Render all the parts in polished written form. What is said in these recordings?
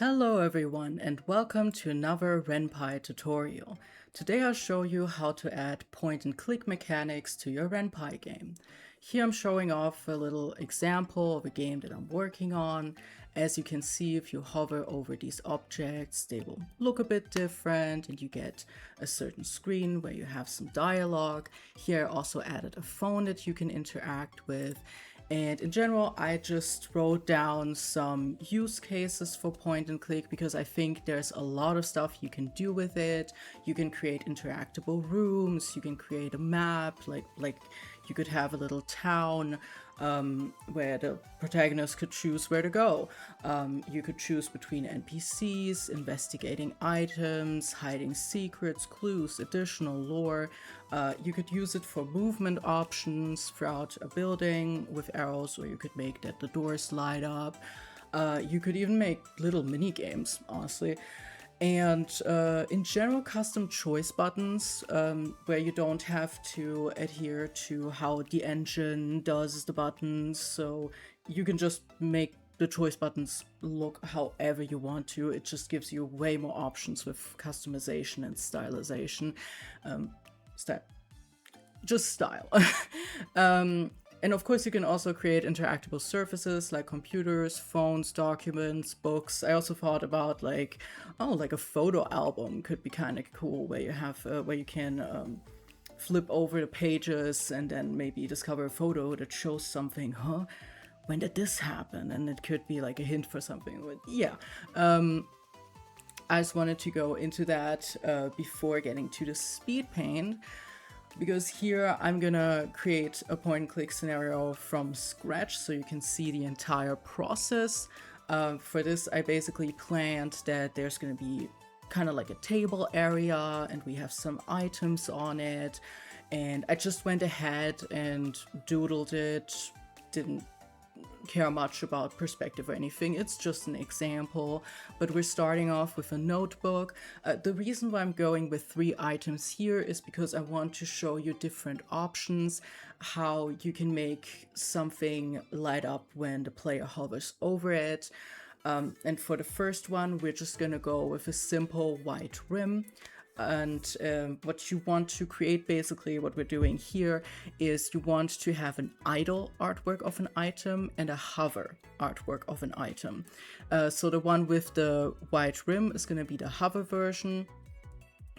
Hello everyone and welcome to another Ren'Py tutorial. Today I'll show you how to add point and click mechanics to your Ren'Py game. Here I'm showing off a little example of a game that I'm working on. As you can see, if you hover over these objects, they will look a bit different and you get a certain screen where you have some dialogue. Here I also added a phone that you can interact with. And in general, I just wrote down some use cases for point and click because I think there's a lot of stuff you can do with it. You can create interactable rooms, you can create a map, like you could have a little town where the protagonist could choose where to go. You could choose between NPCs, investigating items, hiding secrets, clues, additional lore. You could use it for movement options throughout a building with arrows, or you could make that the doors light up. You could even make little mini games, honestly. And in general, custom choice buttons where you don't have to adhere to how the engine does the buttons. So you can just make the choice buttons look however you want to. It just gives you way more options with customization and stylization. Style. And of course you can also create interactable surfaces like computers, phones, documents, books. I also thought about like a photo album could be kind of cool where you have where you can flip over the pages and then maybe discover a photo that shows something. When did this happen? And it could be like a hint for something. But yeah. I just wanted to go into that before getting to the Speedpaint, because here I'm gonna create a point and click scenario from scratch so you can see the entire process. For this, I basically planned that there's gonna be kind of like a table area and we have some items on it. And I just went ahead and doodled it, didn't care much about perspective or anything. It's just an example, but we're starting off with a notebook. The reason why I'm going with 3 items here is because I want to show you different options, how you can make something light up when the player hovers over it. And for the first one, we're just gonna go with a simple white rim. And what you want to create, basically what we're doing here, is you want to have an idle artwork of an item and a hover artwork of an item. So the one with the white rim is going to be the hover version,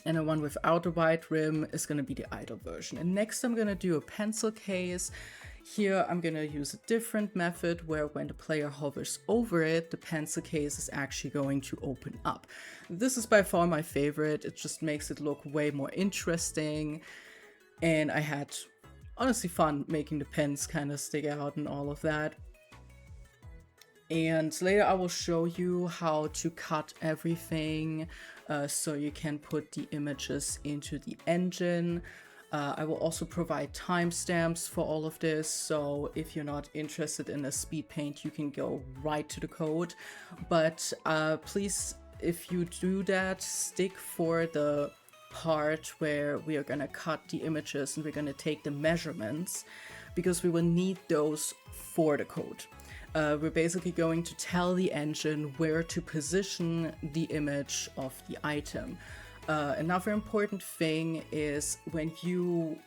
and the one without the white rim is going to be the idle version. And next I'm going to do a pencil case. Here I'm going to use a different method where when the player hovers over it, the pencil case is actually going to open up. This is by far my favorite. It just makes it look way more interesting. And I had honestly fun making the pens kind of stick out and all of that. And later I will show you how to cut everything so you can put the images into the engine. I will also provide timestamps for all of this, so if you're not interested in the Speedpaint, you can go right to the code. But please, if you do that, stick for the part where we are gonna cut the images and we're gonna take the measurements, because we will need those for the code. We're basically going to tell the engine where to position the image of the item. Another important thing is when you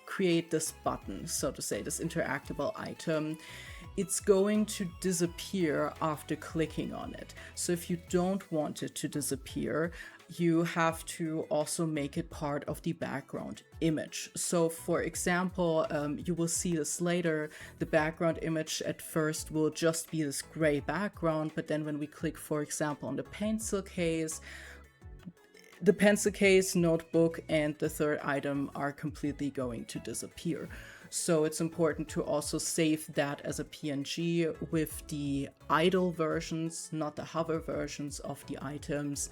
create this button, so to say, this interactable item, it's going to disappear after clicking on it. So if you don't want it to disappear, you have to also make it part of the background image. So for example, you will see this later, the background image at first will just be this gray background, but then when we click, for example, on the pencil case, notebook, and the third item are completely going to disappear. So it's important to also save that as a PNG with the idle versions, not the hover versions of the items.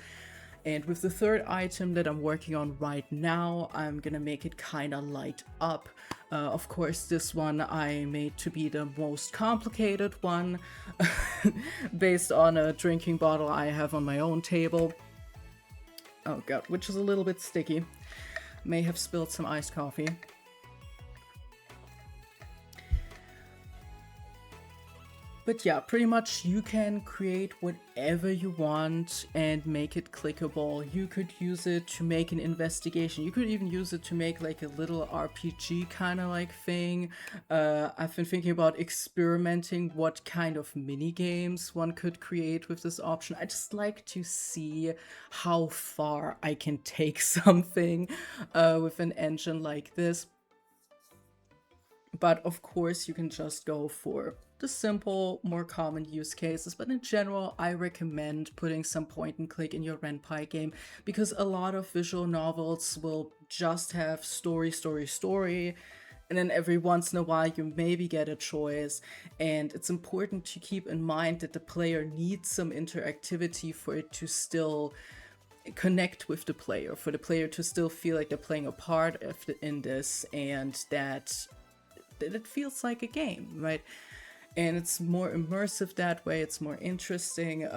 And with the third item that I'm working on right now, I'm gonna make it kind of light up. Of course, this one I made to be the most complicated one based on a drinking bottle I have on my own table. Oh god, which is a little bit sticky. May have spilled some iced coffee. But yeah, pretty much you can create whatever you want and make it clickable. You could use it to make an investigation. You could even use it to make like a little RPG kind of like thing. I've been thinking about experimenting what kind of mini games one could create with this option. I just like to see how far I can take something with an engine like this. But of course, you can just go for the simple, more common use cases. But in general, I recommend putting some point and click in your Ren'Py game, because a lot of visual novels will just have story, story, story. And then every once in a while, you maybe get a choice. And it's important to keep in mind that the player needs some interactivity for it to still connect with the player, for the player to still feel like they're playing a part in this, and that it feels like a game, right? And it's more immersive that way, it's more interesting.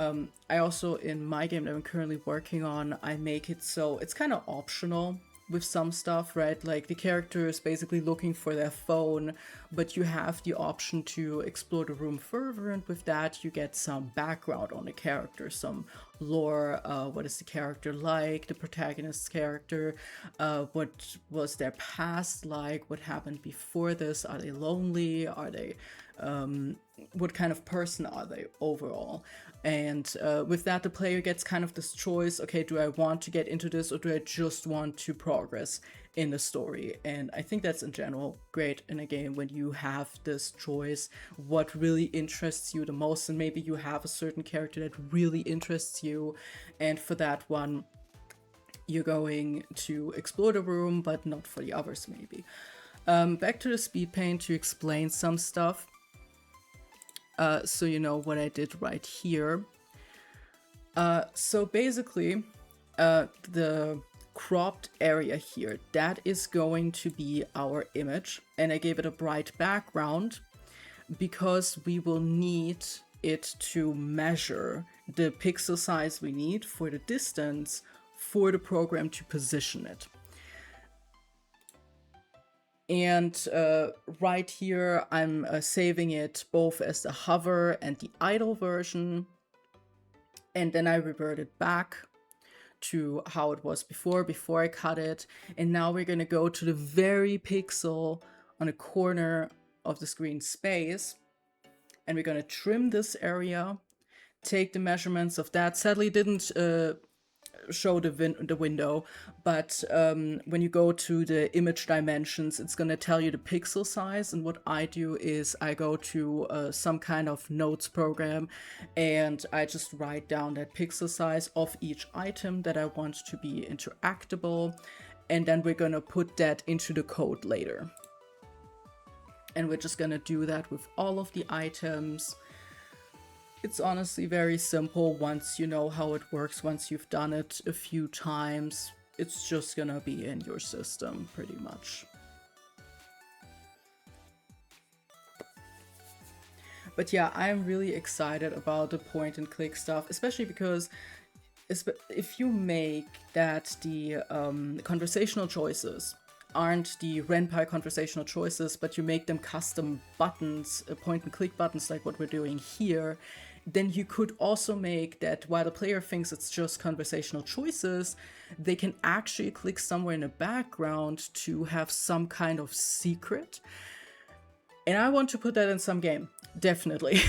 I also, in my game that I'm currently working on, I make it so it's kind of optional with some stuff, right? Like the character is basically looking for their phone, but you have the option to explore the room further, and with that you get some background on the character, some lore. What is the character like, the protagonist's character, what was their past like, what happened before this, are they lonely, are they what kind of person are they overall. And with that, the player gets kind of this choice, okay, do I want to get into this, or do I just want to progress in the story? And I think that's in general great in a game when you have this choice, what really interests you the most. And maybe you have a certain character that really interests you, and for that one you're going to explore the room, but not for the others maybe. Back to the Speedpaint to explain some stuff. So you know what I did right here. So basically, the cropped area here, that is going to be our image, and I gave it a bright background because we will need it to measure the pixel size we need for the distance for the program to position it. And right here, I'm saving it both as the hover and the idle version. And then I reverted back to how it was before I cut it. And now we're going to go to the very pixel on a corner of the screen space. And we're going to trim this area, take the measurements of that. Sadly, didn't show the window, but when you go to the image dimensions, it's going to tell you the pixel size. And what I do is I go to some kind of notes program, and I just write down that pixel size of each item that I want to be interactable, and then we're going to put that into the code later. And we're just going to do that with all of the items. It's honestly very simple once you know how it works, once you've done it a few times. It's just gonna be in your system, pretty much. But yeah, I'm really excited about the point and click stuff, especially because if you make that the conversational choices aren't the Ren'Py conversational choices, but you make them custom buttons, point and click buttons like what we're doing here, then you could also make that while the player thinks it's just conversational choices, they can actually click somewhere in the background to have some kind of secret. And I want to put that in some game, definitely.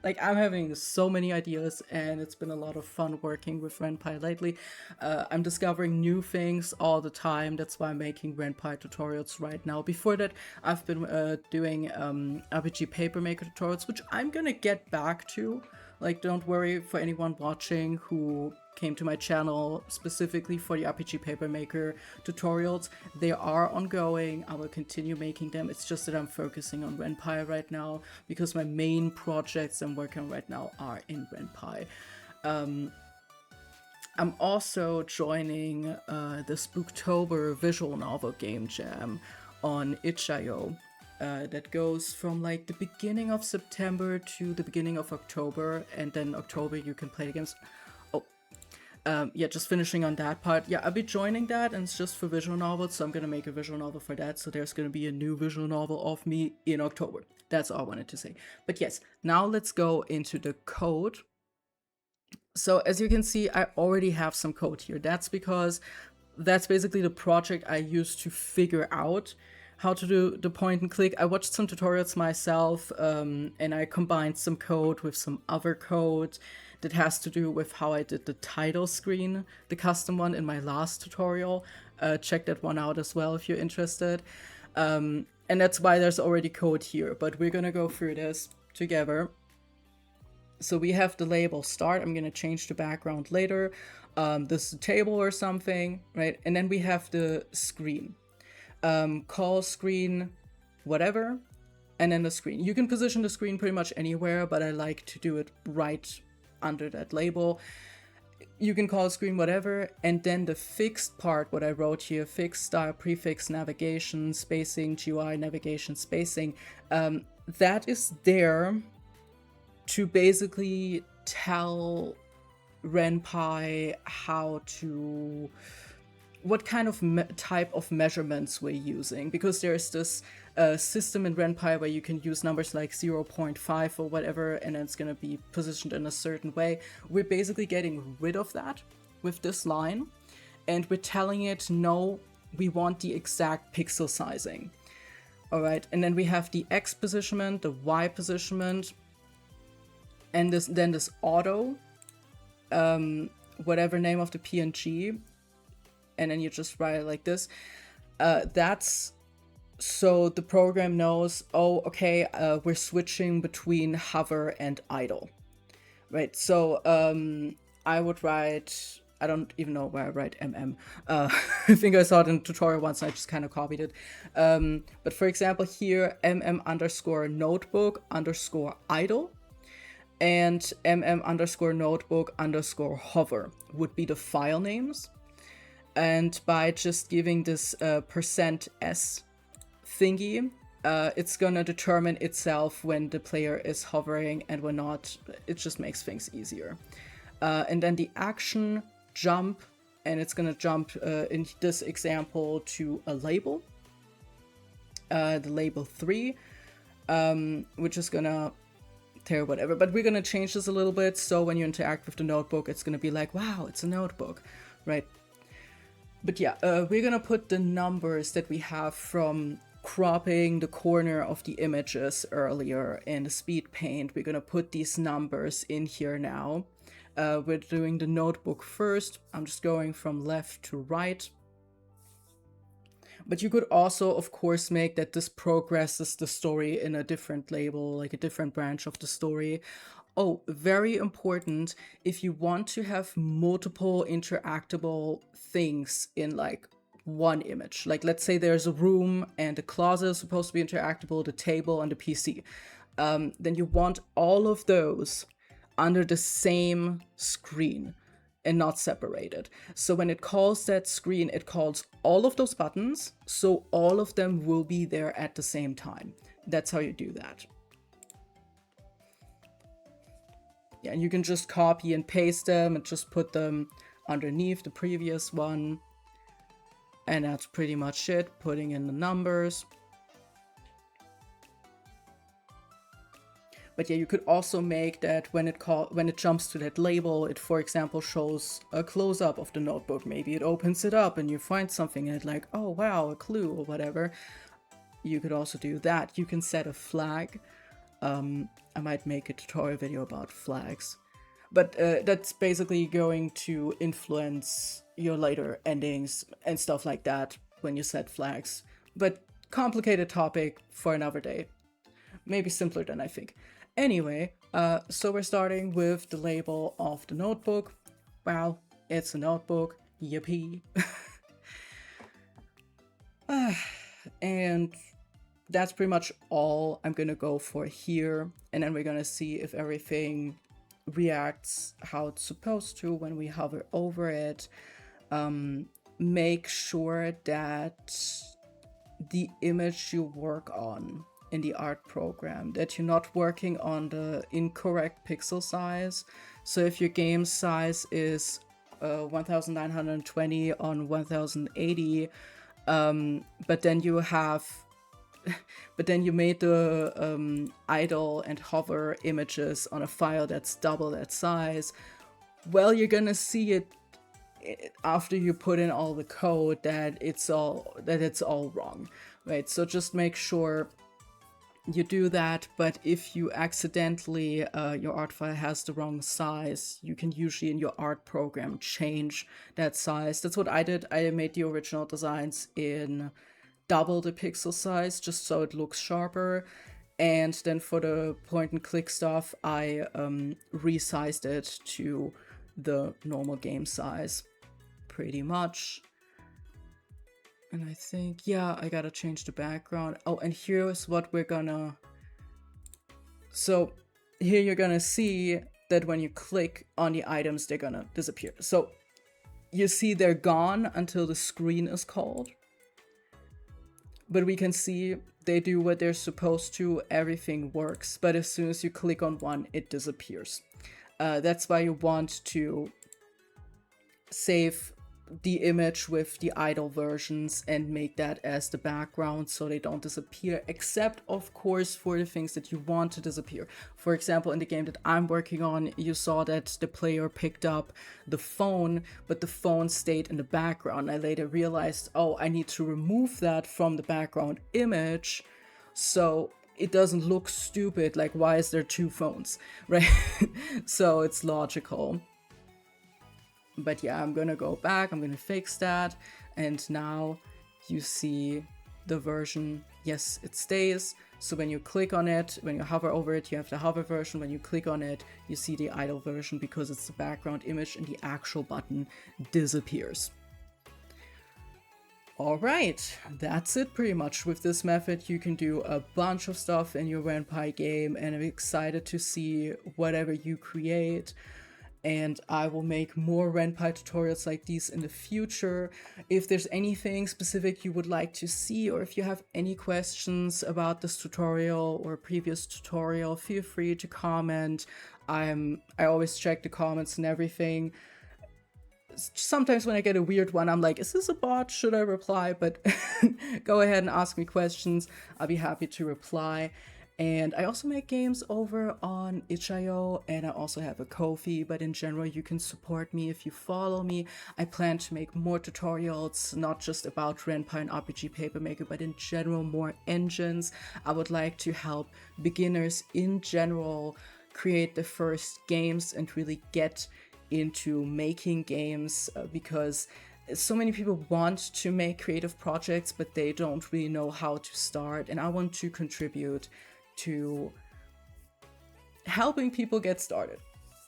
Like, I'm having so many ideas, and it's been a lot of fun working with Ren'Py lately. I'm discovering new things all the time. That's why I'm making Ren'Py tutorials right now. Before that, I've been doing RPG Paper Maker tutorials, which I'm gonna get back to. Like, don't worry for anyone watching who came to my channel specifically for the RPG Paper Maker tutorials. They are ongoing. I will continue making them. It's just that I'm focusing on Ren'Py right now because my main projects I'm working on right now are in Ren'Py. I'm also joining the Spooktober visual novel game jam on itch.io. That goes from like the beginning of September to the beginning of October, and then October you can play the games. yeah, just finishing on that part. Yeah, I'll be joining that, and it's just for visual novels, so I'm gonna make a visual novel for that. So there's gonna be a new visual novel of me in October. That's all I wanted to say. But yes, now let's go into the code. So as you can see, I already have some code here. That's because that's basically the project I used to figure out how to do the point and click. I watched some tutorials myself, and I combined some code with some other code that has to do with how I did the title screen, the custom one in my last tutorial. Check that one out as well if you're interested. And that's why there's already code here, but we're gonna go through this together. So we have the label start. I'm gonna change the background later. This is a table or something, right? And then we have the screen. Call screen, whatever, and then the screen. You can position the screen pretty much anywhere, but I like to do it right under that label. You can call screen whatever, and then the fixed part, what I wrote here, fixed style, prefix, navigation, spacing, GUI, navigation, spacing, that is there to basically tell Ren'Py what kind of type of measurements we're using, because there's this system in Ren'Py where you can use numbers like 0.5 or whatever, and it's going to be positioned in a certain way. We're basically getting rid of that with this line, and we're telling it, no, we want the exact pixel sizing. All right, and then we have the X positionment, the Y positionment, and then this auto, whatever name of the PNG, and then you just write it like this. That's so the program knows, oh, okay, we're switching between hover and idle, right? So I would write, I don't even know where I write I think I saw it in a tutorial once and I just kind of copied it. But for example here, _notebook_idle and _notebook_hover would be the file names. And by just giving this %s thingy, it's gonna determine itself when the player is hovering and when not. It just makes things easier. And then the action jump, and it's gonna jump in this example to a label, the label 3, which is gonna tear whatever. But we're gonna change this a little bit, so when you interact with the notebook, it's gonna be like, wow, it's a notebook, right? But yeah, we're gonna put the numbers that we have from cropping the corner of the images earlier in the Speedpaint. We're gonna put these numbers in here now. We're doing the notebook first. I'm just going from left to right. But you could also, of course, make that this progresses the story in a different label, like a different branch of the story. Oh, very important, if you want to have multiple interactable things in like one image, like let's say there's a room and the closet is supposed to be interactable, the table and the PC, then you want all of those under the same screen and not separated. So when it calls that screen, it calls all of those buttons, so all of them will be there at the same time. That's how you do that. Yeah, and you can just copy and paste them and just put them underneath the previous one. And that's pretty much it, putting in the numbers. But yeah, you could also make that when it jumps to that label, it, for example, shows a close-up of the notebook. Maybe it opens it up and you find something and it's like, oh wow, a clue or whatever. You could also do that. You can set a flag. I might make a tutorial video about flags, but that's basically going to influence your later endings and stuff like that when you set flags. But complicated topic for another day. Maybe simpler than I think. Anyway, so we're starting with the label of the notebook. Wow, it's a notebook. Yippee. And that's pretty much all I'm gonna go for here, and then we're gonna see if everything reacts how it's supposed to when we hover over it. Make sure that the image you work on in the art program, that you're not working on the incorrect pixel size. So if your game size is 1920 on 1080, but then you have but then you made the idle and hover images on a file that's double that size. Well, you're gonna see it after you put in all the code that it's all wrong, right? So just make sure you do that. But if you accidentally your art file has the wrong size, you can usually in your art program change that size. That's what I did. I made the original designs in double the pixel size just so it looks sharper, and then for the point and click stuff I resized it to the normal game size pretty much. And I think, yeah, I gotta change the background. Oh, and here's what we're gonna... So here you're gonna see that when you click on the items, they're gonna disappear. So you see they're gone until the screen is called. But we can see they do what they're supposed to, everything works. But as soon as you click on one, it disappears. That's why you want to save the image with the idle versions and make that as the background so they don't disappear, except of course for the things that you want to disappear. For example, in the game that I'm working on, you saw that the player picked up the phone, but the phone stayed in the background. I later realized, oh, I need to remove that from the background image so it doesn't look stupid, like why is there two phones, right? So it's logical. But yeah, I'm gonna go back, I'm gonna fix that, and now you see the version, yes, it stays. So when you click on it, when you hover over it, you have the hover version. When you click on it, you see the idle version because it's the background image and the actual button disappears. Alright, that's it pretty much. With this method you can do a bunch of stuff in your Ren'Py game, and I'm excited to see whatever you create. And I will make more Ren'Py tutorials like these in the future. If there's anything specific you would like to see, or if you have any questions about this tutorial or previous tutorial, feel free to comment. I always check the comments and everything. Sometimes when I get a weird one, I'm like, is this a bot? Should I reply? But go ahead and ask me questions. I'll be happy to reply. And I also make games over on itch.io, and I also have a Ko-fi, but in general you can support me if you follow me. I plan to make more tutorials, not just about Ren'Py and RPG Papermaker, but in general more engines. I would like to help beginners in general create the first games and really get into making games, because so many people want to make creative projects, but they don't really know how to start, and I want to contribute to helping people get started.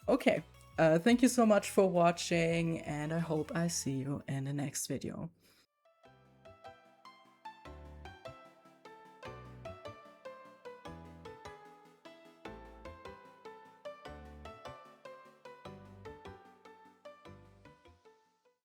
Okay, thank you so much for watching, and I hope I see you in the next video.